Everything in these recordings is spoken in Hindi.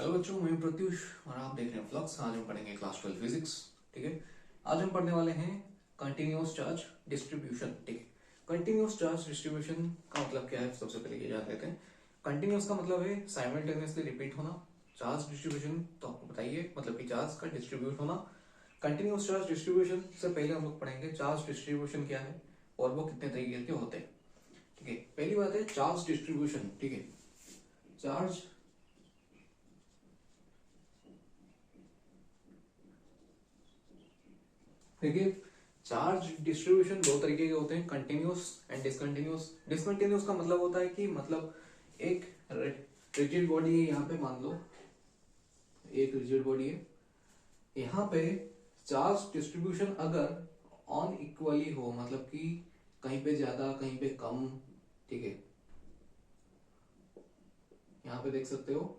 हेलो बच्चों, मैं प्रत्युष और आप देख रहे हैं फ्लक्स। आज हम पढ़ेंगे क्लास 12 फिजिक्स। ठीक है, आज हम पढ़ने वाले हैं कंटिन्यूअस चार्ज डिस्ट्रीब्यूशन। ठीक है, कंटिन्यूअस चार्ज डिस्ट्रीब्यूशन का मतलब क्या है, सबसे पहले ये जान लेते हैं। कंटिन्यूअस का मतलब है साइमल्टेनियसली रिपीट होना। चार्ज डिस्ट्रीब्यूशन तो आपको बताइए, मतलब कि चार्ज का डिस्ट्रीब्यूट होना। कंटिन्यूअस चार्ज डिस्ट्रीब्यूशन से पहले हम लोग पढ़ेंगे चार्ज डिस्ट्रीब्यूशन क्या है और वो कितने तरीके के होते हैं। ठीक है, पहली बात है चार्ज डिस्ट्रीब्यूशन। ठीक है, चार्ज देखिए, चार्ज डिस्ट्रीब्यूशन दो तरीके के होते हैं, कंटिन्यूअस एंड डिसकंटिन्यूअस। डिसकंटिन्यूअस का मतलब होता है कि मतलब एक रिजिड बॉडी है, यहाँ पे मान लो एक रिजिड बॉडी है, यहाँ पे चार्ज डिस्ट्रीब्यूशन अगर ऑन इक्वली हो, मतलब कि कहीं पे ज्यादा कहीं पे कम। ठीक है, यहाँ पे देख सकते हो,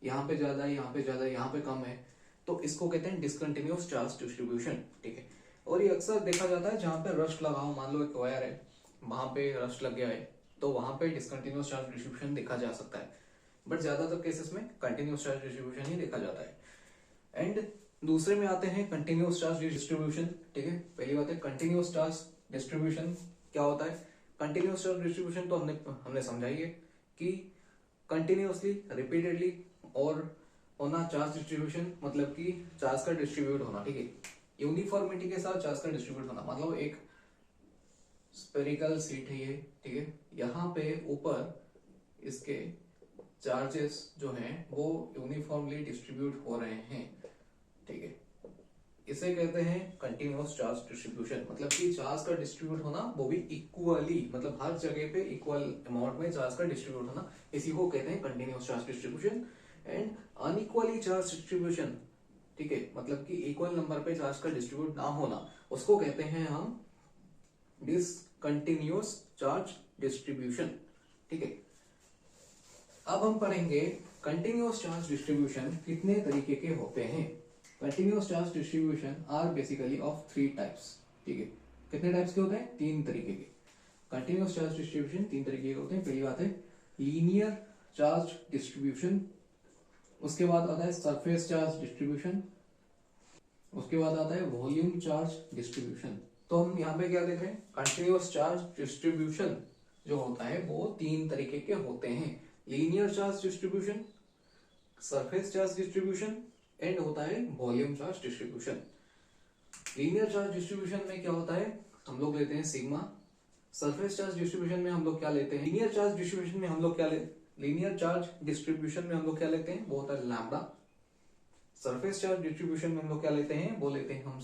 यहाँ पे ज्यादा है, यहाँ पे ज्यादा है, यहाँ पे कम है, तो इसको कहते हैं डिसकंटिन्यूअस चार्ज डिस्ट्रीब्यूशन। ठीक है, और ये अक्सर देखा जाता है जहां पे रस्ट लगा हो, मान लो एक वायर है, वहां पे रस्ट लग गया है, तो वहां पे डिसकंटिन्यूअस चार्ज डिस्ट्रीब्यूशन देखा जा सकता है। बट ज्यादातर केसेस में कंटिन्यूअस चार्ज डिस्ट्रीब्यूशन ही देखा जाता है। एंड दूसरे में आते हैं कंटिन्यूअस चार्ज डिस्ट्रीब्यूशन। ठीक है, पहली बात है कंटिन्यूअस चार्ज डिस्ट्रीब्यूशन क्या होता है। कंटिन्यूअस चार्ज डिस्ट्रीब्यूशन तो हमने समझाई है कि कंटिन्यूअसली रिपीटेडली और होना चार्ज डिस्ट्रीब्यूशन, मतलब कि चार्ज का डिस्ट्रीब्यूट होना। ठीक है, यूनिफॉर्मिटी के साथ चार्ज का डिस्ट्रीब्यूट होना, मतलब एक स्पेरिकल सीट है ये। ठीक है, यहाँ पे ऊपर इसके चार्जेस जो हैं वो यूनिफॉर्मली डिस्ट्रीब्यूट हो रहे हैं। ठीक है, इसे कहते हैं कंटिन्यूअस चार्ज डिस्ट्रीब्यूशन, मतलब कि चार्ज का डिस्ट्रीब्यूट होना वो भी इक्वली, मतलब हर जगह पे इक्वल अमाउंट में चार्ज का डिस्ट्रीब्यूट होना, इसी को कहते हैं continuous charge distribution. And unequally charge distribution, ठीक है, मतलब कि इक्वल नंबर पे चार्ज का डिस्ट्रीब्यूट ना होना, उसको कहते हैं हम डिसकंटिन्यूअस चार्ज डिस्ट्रीब्यूशन। ठीक है, अब हम पढ़ेंगे कंटिन्यूअस चार्ज डिस्ट्रीब्यूशन कितने तरीके के होते हैं। Continuous charge distribution are basically of 3 types. ठीक है, कितने टाइप्स के होते हैं, 3 तरीके के। कंटिन्यूअस चार्ज डिस्ट्रीब्यूशन 3 तरीके के होते हैं। पहली बात है लीनियर चार्ज डिस्ट्रीब्यूशन, उसके बाद आता है सरफेस चार्ज डिस्ट्रीब्यूशन, उसके बाद आता है वॉल्यूम चार्ज डिस्ट्रीब्यूशन। तो हम यहाँ पे क्या देख रहे हैं, कंटिन्यूअस चार्ज डिस्ट्रीब्यूशन जो होता है वो 3 तरीके के होते हैं। Linear charge distribution, surface charge distribution and होता है volume charge distribution. Linear charge distribution में क्या होता है, हम लोग लेते हैं सिग्मा। सरफेस चार्ज डिस्ट्रीब्यूशन में हम लोग क्या लेते हैं, लीनियर चार्ज डिस्ट्रीब्यूशन में हम लोग क्या लीनियर चार्ज डिस्ट्रीब्यूशन में हम लोग क्या लेते हैं, वो होता है लैम्बडा। सरफेस चार्ज डिस्ट्रीब्यूशन में हम लोग क्या लेते हैं, वो लेते हैं हम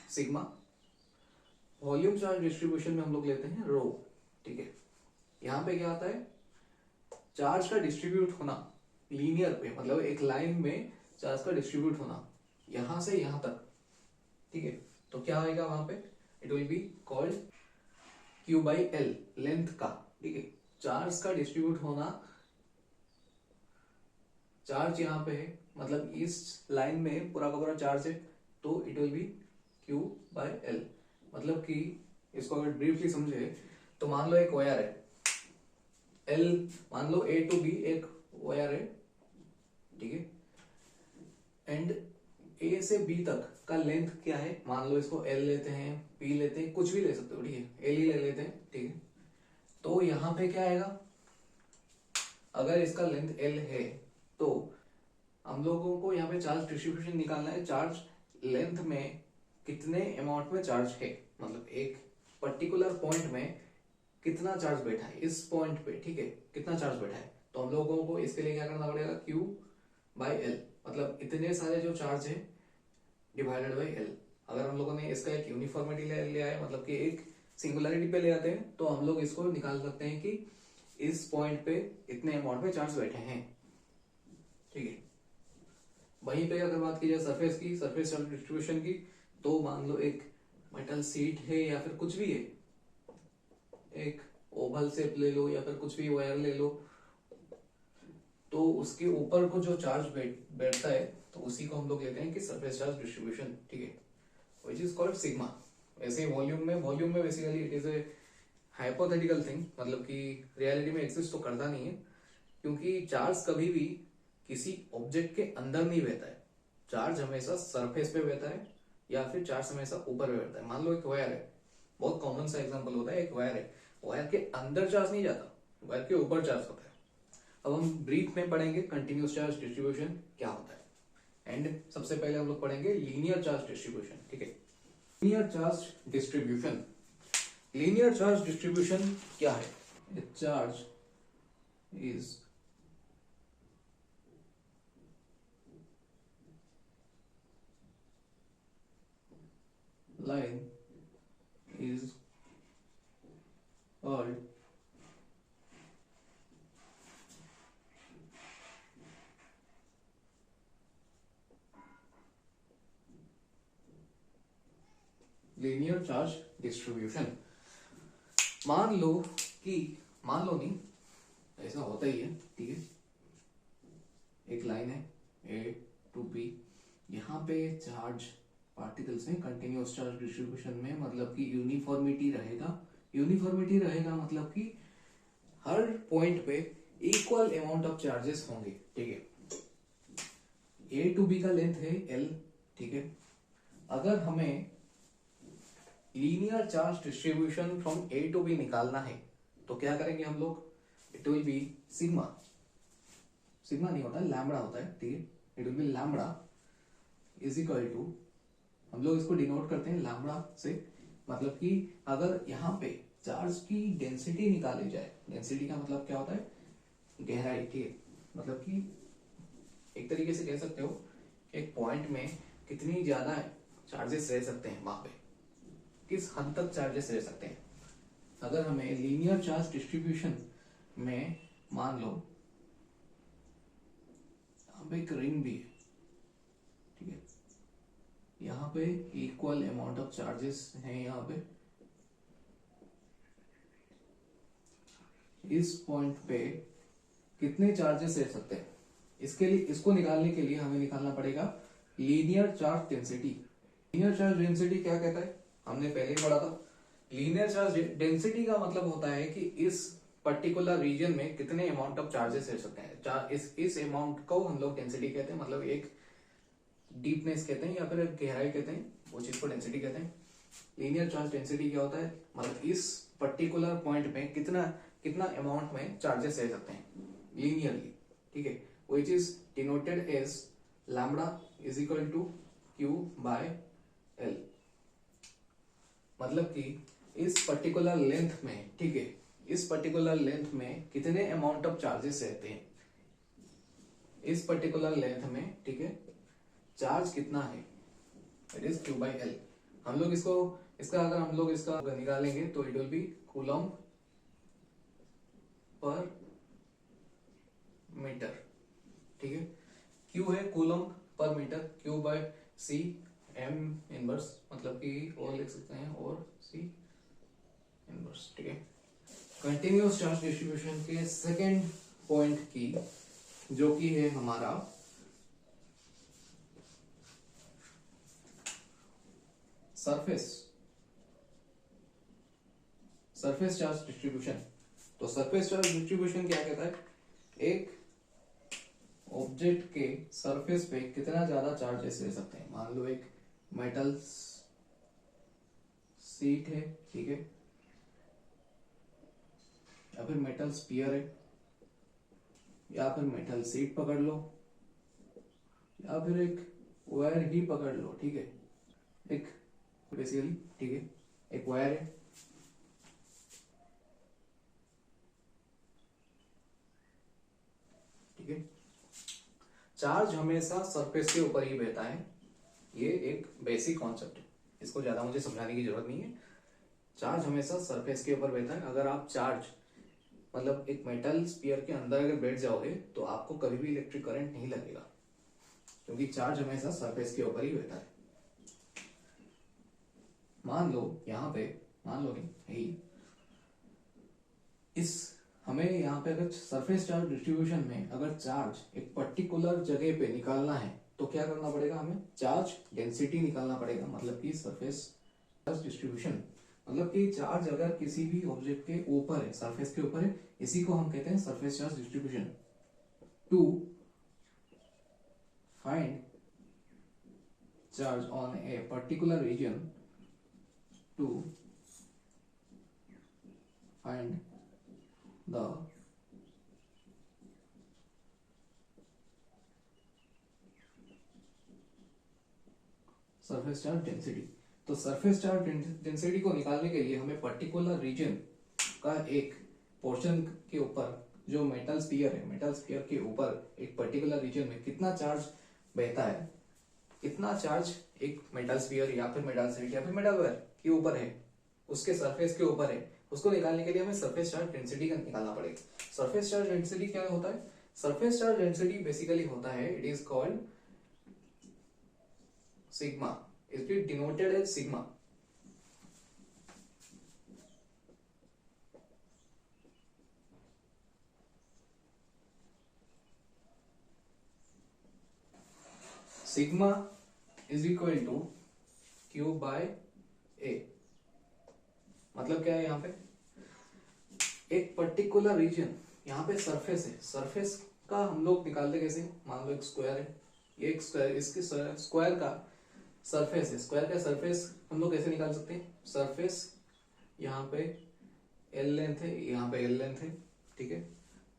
सिग्मा। वॉल्यूम चार्ज डिस्ट्रीब्यूशन में हम लोग लेते हैं रो। ठीक है, यहाँ पे क्या आता है, चार्ज का डिस्ट्रीब्यूट होना लीनियर पे, मतलब एक लाइन में चार्ज का डिस्ट्रीब्यूट होना यहां से यहां तक। ठीक है, तो क्या आएगा वहां पे, it will be called Q by L, length का। ठीक है, चार्ज का डिस्ट्रीब्यूट होना, चार्ज यहाँ पे है, मतलब इस लाइन में पूरा का पूरा चार्ज है, तो it will B Q by L। मतलब कि इसको अगर ब्रीफली समझे तो मान लो एक वायर है L, मान लो A to B एक वायर है। ठीक है, एंड A से B तक का लेंथ क्या है, मान लो इसको L लेते हैं, P लेते हैं, कुछ भी ले सकते हो। ठीक है, L ही ले लेते हैं। ठीक है, तो यहां पे क्या आएगा, अगर इसका लेंथ L है तो हम लोगों को यहाँ पे चार्ज डिस्ट्रीब्यूशन निकालना है। चार्ज लेंथ में कितने अमाउंट में चार्ज है, मतलब एक पर्टिकुलर पॉइंट में कितना चार्ज बैठा है इस पॉइंट पे। ठीक है, कितना चार्ज बैठा है, तो हम लोगों को इसके लिए क्या करना पड़ेगा, Q by L, मतलब इतने सारे जो चार्ज है डिवाइडेड बाई L। अगर हम लोगों ने इसका एक यूनिफॉर्मिटी ले लिया है, मतलब कि एक सिंगुलरिटी पे ले आते हैं, तो हम लोग इसको निकाल सकते हैं कि इस पॉइंट पे इतने अमाउंट में चार्ज बैठे हैं। ठीक है, वहीं पे अगर बात की जाए सरफेस की, सरफेस चार्ज डिस्ट्रीब्यूशन की, तो मान लो एक मेटल सीट है या फिर कुछ भी है, एक ओवल शेप ले लो या फिर कुछ भी वायर ले लो, तो उसके ऊपर को जो चार्ज बैठता है तो उसी को हम लोग लेते हैं कि सरफेस चार्ज डिस्ट्रीब्यूशन। ठीक है, व्हिच इज कॉल्ड सिग्मा। वैसे वॉल्यूम में basically it is a hypothetical thing, मतलब कि रियलिटी में एग्जिस्ट तो करता नहीं है, क्योंकि चार्ज कभी भी किसी ऑब्जेक्ट के अंदर नहीं बहता है, चार्ज हमेशा सरफेस पे बहता है या फिर चार्ज हमेशा ऊपर पे बहता है। मान लो एक वायर है, बहुत कॉमन सा एग्जांपल होता है, एक वायर है, वायर के अंदर चार्ज नहीं जाता, वायर के ऊपर चार्ज होता है। अब हम ब्रीफ में पढ़ेंगे कंटिन्यूस चार्ज डिस्ट्रीब्यूशन क्या होता है, एंड सबसे पहले हम लोग पढ़ेंगे लीनियर चार्ज डिस्ट्रीब्यूशन। ठीक है, linear charge distribution, linear charge distribution क्या है? Charge is line is called linear charge distribution. मान लो नहीं, ऐसा होता ही है, ठीक है, एक लाइन है ए टू बी, यहाँ पे चार्ज पार्टिकल्स हैं कंटिन्यूअस चार्ज डिस्ट्रीब्यूशन में, मतलब कि यूनिफॉर्मिटी रहेगा, यूनिफॉर्मिटी रहेगा मतलब कि हर पॉइंट पे इक्वल अमाउंट ऑफ चार्जेस होंगे। ठीक है, ए टू बी का लेंथ है एल, ठीक है, अगर हमें linear charge distribution from A to B निकालना है तो क्या करेंगे हम लोग? It will be sigma, sigma नहीं होता है, लैम्बडा होता है, ठीक है, it will B lambda is equal to, हम लोग इसको डिनोट करते हैं लैम्बडा से, मतलब कि अगर यहाँ पे चार्ज की डेंसिटी निकाली जाए, डेंसिटी का मतलब क्या होता है? गहराई, ठीक है, मतलब कि एक तरीके से कह सकते हो एक पॉइंट में कितनी ज्यादा चार्जेस रह सकते हैं, वहां पे किस हद तक चार्जेस रह सकते हैं। अगर हमें लीनियर चार्ज डिस्ट्रीब्यूशन में मान लो यहाँ पे एक रिंग भी है, ठीक है, यहाँ पे इक्वल अमाउंट ऑफ चार्जेस हैं, यहाँ पे इस पॉइंट पे कितने चार्जेस रह सकते हैं, इसके लिए, इसको निकालने के लिए हमें निकालना पड़ेगा linear charge density. Linear charge density क्या कहता है? हमने पहले ही पढ़ा था, लीनियर चार्ज डेंसिटी का मतलब होता है कि इस पर्टिकुलर रीजन में कितने अमाउंट ऑफ चार्जेस रह सकते हैं। इस अमाउंट को हम लोग डेंसिटी कहते हैं, मतलब एक डीपनेस कहते हैं या फिर गहराई कहते हैं, वो चीज को डेंसिटी कहते हैं। लीनियर चार्ज डेंसिटी क्या होता है? मतलब इस पर्टिकुलर पॉइंट में कितना अमाउंट में चार्जेस रह सकते हैं लीनियरली, ठीक है, which is denoted as lambda is equal to q by l। मतलब कि इस पर्टिकुलर लेंथ में, ठीक है, इस पर्टिकुलर लेंथ में कितने अमाउंट ऑफ चार्जेस रहते हैं, इस पर्टिकुलर लेंथ में, ठीक है, चार्ज कितना है, it is q by l। हम लोग इसका अगर हम लोग इसका निकालेंगे तो it will be coulomb per metre, ठीक है, Q है coulomb per metre, Q by C M inverse, मतलब कि और लिख सकते हैं और C इनवर्स, ठीक है। कंटिन्यूअस चार्ज डिस्ट्रीब्यूशन के सेकेंड पॉइंट की, जो कि है हमारा सरफेस चार्ज डिस्ट्रीब्यूशन। तो सरफेस चार्ज डिस्ट्रीब्यूशन क्या कहता है? एक ऑब्जेक्ट के सरफेस पे कितना ज्यादा चार्जेस रह सकते हैं। मान लो एक मेटल सीट है, ठीक है, या फिर मेटल स्पीयर है, या फिर मेटल सीट पकड़ लो, या फिर एक वायर ही पकड़ लो, ठीक है, एक बेसिकली, ठीक है, एक वायर है, ठीक है। चार्ज हमेशा सरफेस के ऊपर ही बहता है, ये एक बेसिक कॉन्सेप्ट है, इसको ज्यादा मुझे समझाने की जरूरत नहीं है। चार्ज हमेशा सरफेस के ऊपर बहता है। अगर आप चार्ज मतलब एक मेटल स्पीयर के अंदर अगर बैठ जाओगे तो आपको कभी भी इलेक्ट्रिक करंट नहीं लगेगा, क्योंकि चार्ज हमेशा सरफेस के ऊपर ही बहता है। मान लो यहाँ पे, मान लो नहीं, हमें यहाँ पे अगर सरफेस चार्ज डिस्ट्रीब्यूशन में अगर चार्ज एक पर्टिकुलर जगह पे निकालना है तो क्या करना पड़ेगा? हमें चार्ज डेंसिटी निकालना पड़ेगा, मतलब कि सरफेस चार्ज डिस्ट्रीब्यूशन, मतलब कि चार्ज अगर किसी भी ऑब्जेक्ट के ऊपर है, सरफेस के ऊपर है, इसी को हम कहते हैं surface charge distribution. to find charge on a particular region to find the surface charge density. तो सरफेस चार्ज डेंसिटी को निकालने के लिए हमें पर्टिकुलर रीजन का एक पोर्शन के ऊपर, जो मेटल स्फीयर है, मेटल स्फीयर के ऊपर एक पर्टिकुलर रीजन में कितना चार्ज बहता है, कितना चार्ज एक मेटल स्फीयर या फिर मेटल शीट या फिर मेटल वायर के ऊपर है, उसके सरफेस के ऊपर है, उसको निकालने के लिए हमें सरफेस चार्ज डेंसिटी का निकालना पड़ेगा। सरफेस चार्ज डेंसिटी क्या होता है? सरफेस चार्ज डेंसिटी बेसिकली होता है, it is called sigma, it is denoted as sigma. Sigma is equal to Q by A. मतलब क्या है? यहाँ पे एक पर्टिकुलर रीजन, यहाँ पे सरफेस है, सरफेस का हम लोग निकालते कैसे? मान लो एक स्क्वायर है, ये एक स्क्वायर, इसके स्क्वायर का सरफेस है, स्क्वायर का सरफेस हम लोग कैसे निकाल सकते हैं? सरफेस यहाँ पे एल लेंथ है, यहाँ पे एल लेंथ है, ठीक है।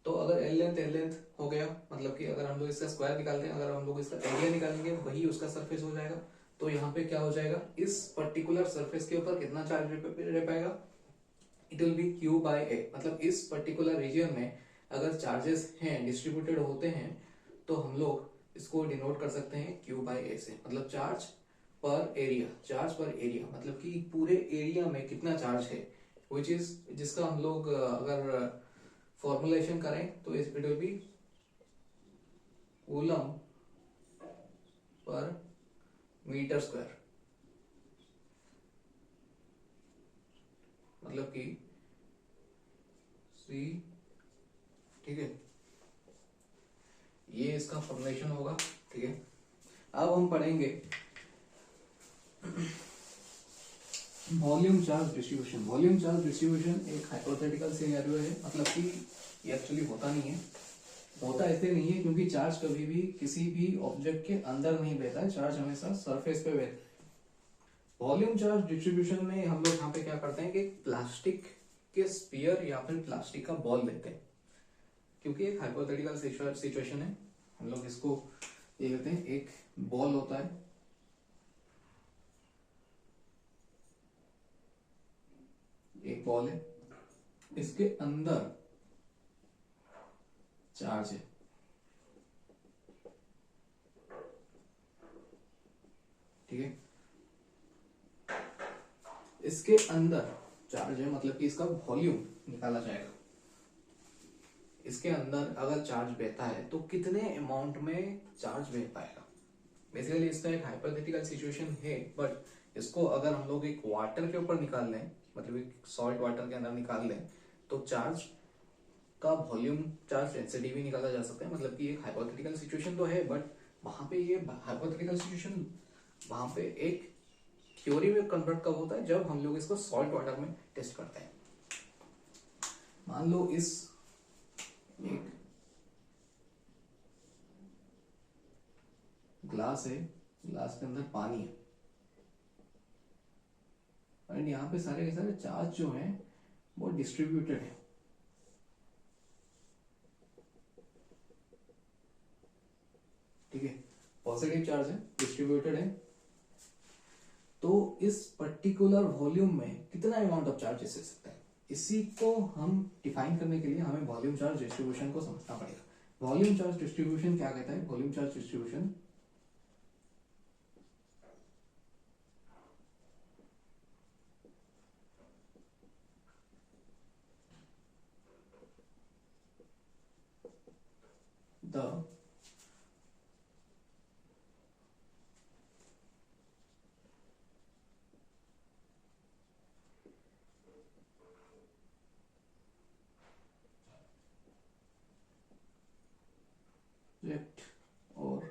तो अगर एल लेंथ हो गया, मतलब कि अगर हम लोग इसका स्क्वायर निकालते हैं, अगर हम लोग इसका एरिया निकालेंगे, वही उसका सरफेस हो जाएगा। तो यहाँ पे क्या हो जाएगा? इस पर्टिकुलर सरफेस के ऊपर कितना चार्ज रह पाएगा? It will be Q by A. मतलब इस पर्टिकुलर रीजन में अगर चार्जेस हैं, डिस्ट्रीब्यूटेड होते हैं, तो हम लोग इसको डिनोट कर सकते हैं क्यू बाय ए से। मतलब चार्ज पर एरिया, चार्ज पर एरिया, मतलब कि पूरे एरिया में कितना चार्ज है, विच इज, जिसका हम लोग अगर फॉर्मुलेशन करें तो it will be coulomb per metre square. मतलब कि सी, ठीक है, ये इसका फॉर्मुलेशन होगा, ठीक है। अब हम पढ़ेंगे volume charge distribution. Volume charge distribution एक हाइपोथेटिकल सिनेरियो है, मतलब कि ये एक्चुअली होता नहीं है, होता ऐसे नहीं है, क्योंकि चार्ज कभी भी किसी भी ऑब्जेक्ट के अंदर नहीं बहता है, चार्ज हमेशा सरफेस पे बहता है। वॉल्यूम चार्ज डिस्ट्रीब्यूशन में हम लोग यहाँ पे क्या करते हैं कि प्लास्टिक के स्फीयर या फिर प्लास्टिक का बॉल लेते हैं, क्योंकि एक हाइपोथेटिकल सिचुएशन है, हम लोग इसको ये कहते हैं, एक बॉल होता है, एक बॉल है, इसके अंदर चार्ज है, ठीक है, इसके अंदर चार्ज है, मतलब कि इसका वॉल्यूम निकाला जाएगा। इसके अंदर अगर चार्ज बहता है तो कितने अमाउंट में चार्ज बह पाएगा। बेसिकली इसका एक हाइपोथेटिकल सिचुएशन है, बट इसको अगर हम लोग एक वाटर के ऊपर निकाल लें, मतलब एक सॉल्ट वाटर के अंदर निकाल लें, तो चार्ज का वॉल्यूम चार्ज डेंसिटी भी निकाला जा सकता है। मतलब कि एक हाइपोथेटिकल सिचुएशन तो है, बट वहां पे ये हाइपोथेटिकल सिचुएशन वहां पे एक थ्योरी में कन्वर्ट कब होता है? जब हम लोग इसको सॉल्ट वाटर में टेस्ट करते हैं। मान लो इस एक ग्लास है, ग्लास के अंदर पानी है, एंड यहाँ पे सारे के सारे चार्ज जो हैं वो डिस्ट्रीब्यूटेड है, ठीक है, पॉजिटिव चार्ज है, डिस्ट्रीब्यूटेड है। तो इस पर्टिकुलर वॉल्यूम में कितना अमाउंट ऑफ चार्ज दे सकता है, इसी को हम डिफाइन करने के लिए हमें वॉल्यूम चार्ज डिस्ट्रीब्यूशन को समझना पड़ेगा। वॉल्यूम चार्ज डिस्ट्रीब्यूशन क्या कहता है? Volume charge distribution the left or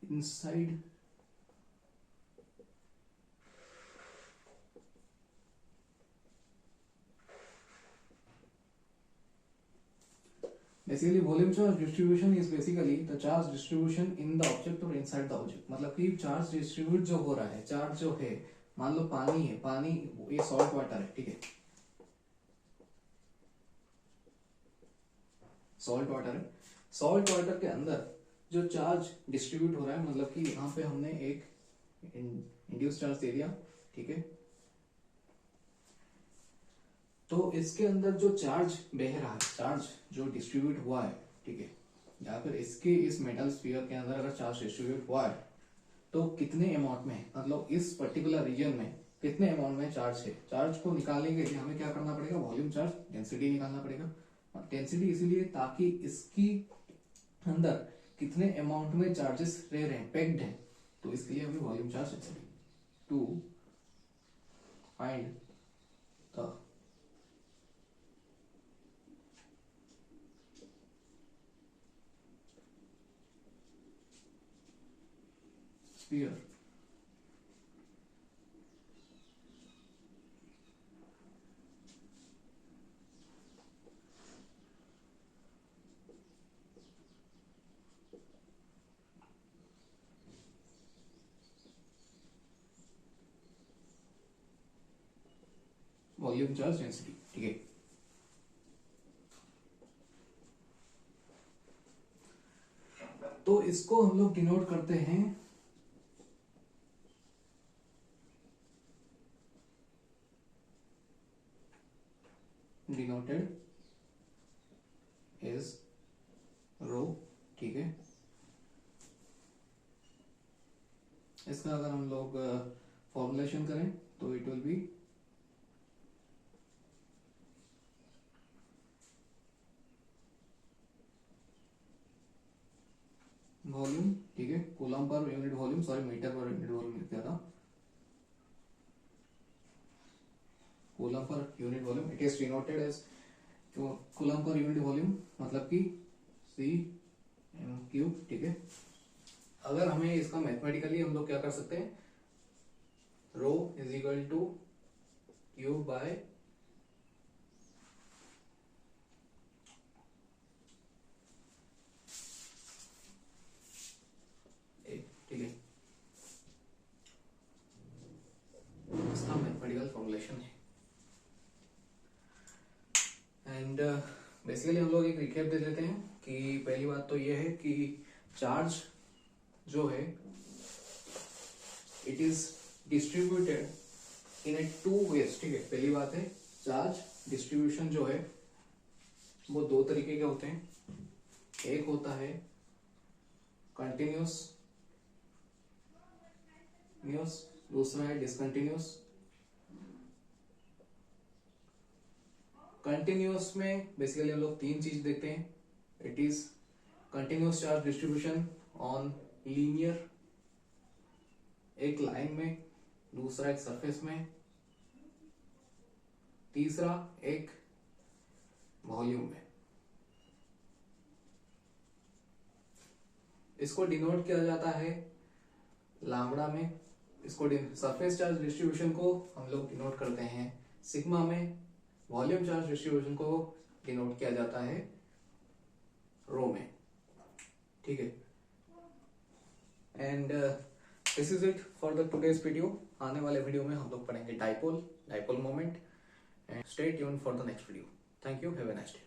inside basically volume charge distribution is basically the charge distribution in the object और इनसाइड द ऑब्जेक्ट। मतलब कि चार्ज डिस्ट्रीब्यूट जो हो रहा है, चार्ज जो है, मान लो पानी है, पानी ये सॉल्ट वाटर है, ठीक है, सॉल्ट वाटर है, सॉल्ट वाटर के अंदर जो चार्ज डिस्ट्रीब्यूट हो रहा है, मतलब कि यहाँ पे हमने एक इंड्यूस चार्ज दे दिया, ठीक है, तो इसके अंदर जो चार्ज बह रहा है, चार्ज जो डिस्ट्रीब्यूट हुआ है, ठीक है, या फिर इसके इस मेटल स्फीयर के अंदर अगर चार्ज डिस्ट्रीब्यूट हुआ है तो कितने अमाउंट में, मतलब इस पर्टिकुलर रीजन में कितने अमाउंट में चार्ज है, चार्ज को निकालने के लिए हमें क्या करना पड़ेगा, वॉल्यूम चार्ज डेंसिटी निकालना पड़ेगा। डेंसिटी इसीलिए ताकि इसकी अंदर कितने अमाउंट में चार्जेस रह रहे हैं, पैक्ड है, तो इसके लिए हमें volume charge density to find the sphere volume charge density, ठीक है। तो इसको हम लोग डिनोट करते हैं डिनोटेड एज रो, ठीक है। इसका अगर हम लोग फॉर्मुलेशन करें तो इट विल बी वॉल्यूम, ठीक है, coulomb per unit volume, sorry metre per unit volume लिख दिया था, coulomb per unit volume, it is denoted as coulomb per unit volume, मतलब कि सी एम क्यूब, ठीक है। अगर हमें इसका मैथमेटिकली हम लोग क्या कर सकते हैं, rho is equal to Q by ठीक है, इसका मैथमेटिकल फॉर्मुलेशन है। एंड बेसिकली हम लोग एक रिकैप दे देते हैं कि पहली बात तो ये है कि चार्ज जो है it is distributed in a two ways, ठीक है। पहली बात है चार्ज डिस्ट्रीब्यूशन जो है वो दो तरीके के होते हैं, एक होता है कंटिन्यूस, दूसरा है डिसकंटिन्यूस। कंटिन्यूस में बेसिकली हम लोग तीन चीज देखते हैं, it is continuous charge distribution on linear, एक लाइन में, दूसरा एक सरफेस में, तीसरा एक वॉल्यूम में। इसको डिनोट किया जाता है लैम्बडा में, इसको सरफेस चार्ज डिस्ट्रीब्यूशन को हम लोग डिनोट करते हैं सिग्मा में, वॉल्यूम चार्ज डिस्ट्रीब्यूशन को डिनोट किया जाता है रो में, ठीक है। And this is it for the today's video. आने वाले वीडियो में हम लोग पढ़ेंगे dipole moment, and stay tuned for the next video. Thank you, have a nice day.